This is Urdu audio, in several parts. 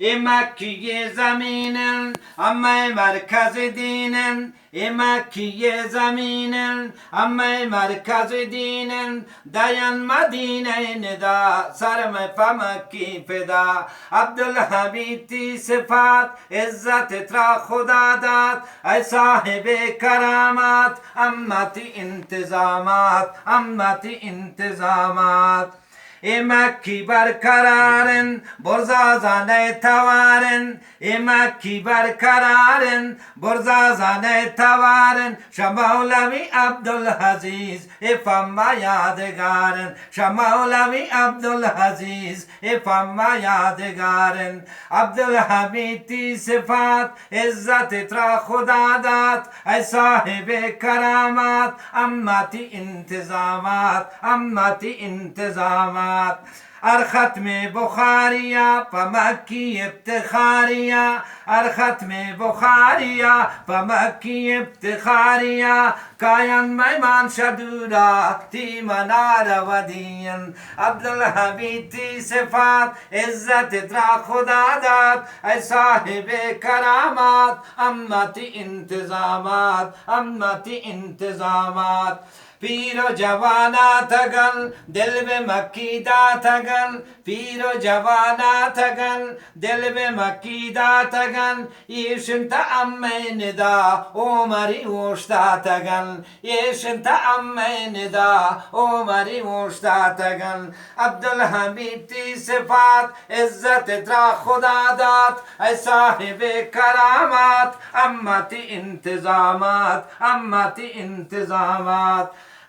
Mekkiye zeminin ama merkezi dinin Mekkiye zeminin ama merkezi dinin dayan Medine'ye nida sarme Mekki feda Abdülhamid ti sıfat izzet tra khuda dat ey sahibi keramat ammati intizamat Mekki berkararın, borzazane tavarın Mekki berkararın, borzazane tavarın Şamavlevi Abdülaziz, ifamma yadigarın Şamavlevi Abdülaziz, ifamma yadigarın Abdülhamid ti sıfat, izzet tra khuda dat Ey sahibi keramat, ammati intizamat الختم بخارية فمكي افتخارية الختم بخارية فمكي افتخارية كاين Memon شدودا تي منار ودين عبدالحميد تي صفات عزت ترا خدا داد اي صاحب کرامات امتی انتظامات پیر و جوانات گل دل به مکی دات گل پیر و جوانات گل دل به مکی دات گل یشنت امه ندا عمری وشتات گل یشنت امه ندا عمری وشتات گل عبدالحمید تی صفات عزت ترا خدا داد ای صاحب کرامات امتی انتظامات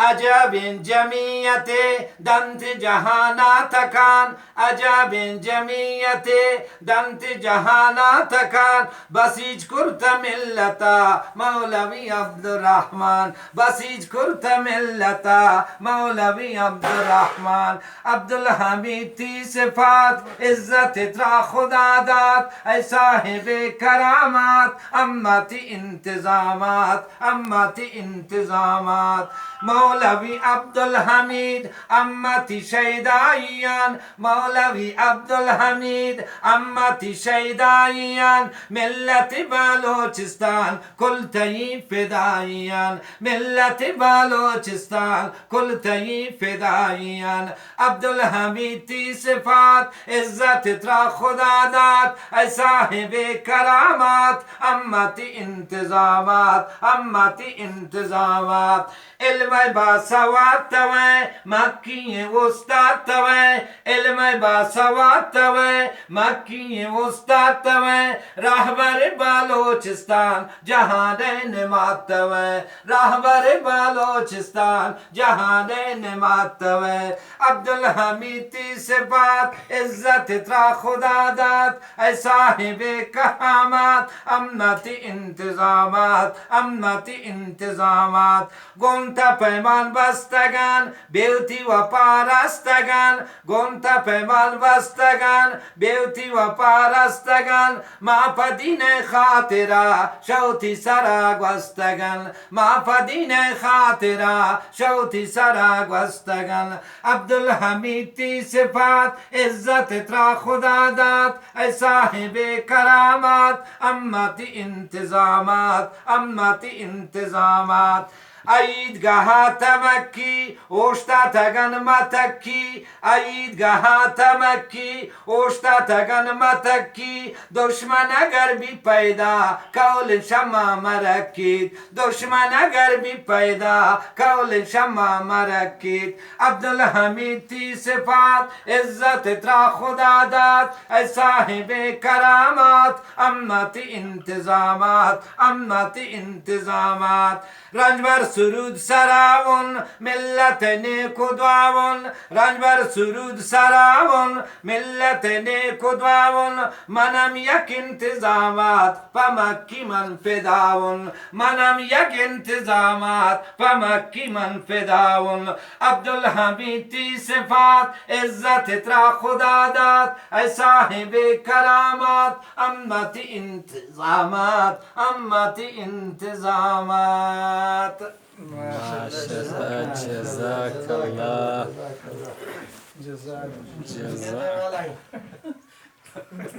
عجب جمعیت دنت جهانات کان عجب جمعیت دنت جهانات کان بسیج کرت ملتا مولوی عبدالرحمن بسیج کرت ملتا مولوی عبدالرحمن عبدالحمید تی صفات عزت ترا خدا داد ای صاحب کرامات امتی انتظامات مولوی عبدالحمید امتی شیدائیان مولوی عبدالحمید امتی شیدائیان ملت بلوچستان کل تئی فدائیان ملت بلوچستان کل تئی فدائیان عبدالحمید تی صفات عزت ترا خدا داد ای صاحب کرامات امتی انتظامات علم باسوات توے مکی استاد توے علم باسوات توے مکی استاد توے راہبر بلوچستان جہان نمات توے راہبر بلوچستان جہان نمات توے عبدالحمید تی صفات عزت ترا خدا داد اے صاحب کرامات امتی انتظامات گونتا پیمان بستگان بیوتی و پارستگان گونتا پیمان بستگان بیوتی و پارستگان ما پدین خاطرا شوتی سرا گوستگان ما پدین خاطرا شوتی سرا گوستگان عبدالحمید تی صفات عزت ترا خدا داد ای صاحب کرامات امتی انتظامات عیدگاه مکی اوشتاتگان متکی عیدگاه مکی اوشتاتگان متکی دشمن اگر بی پیدا کول شما مرکید دشمن اگر بی پیدا کول شما مرکید عبدالحمید تی صفات عزت ترا خدا داد ای صاحب کرامات امتی انتظامات امتی انتظامات رنج بر سرود سراون ملت نیکو دعاون رنج بر سرود سراون ملت نیکو دعاون منم یک انتظامات پمکی من فداون منم یک انتظامات پمکی من فداون عبدالحمید تی صفات عزت ترا خدا داد ای صاحب کرامات امتی انتظامات امتی انتظامات MashaAllah, Jazakallah. جزاك Jazakallah.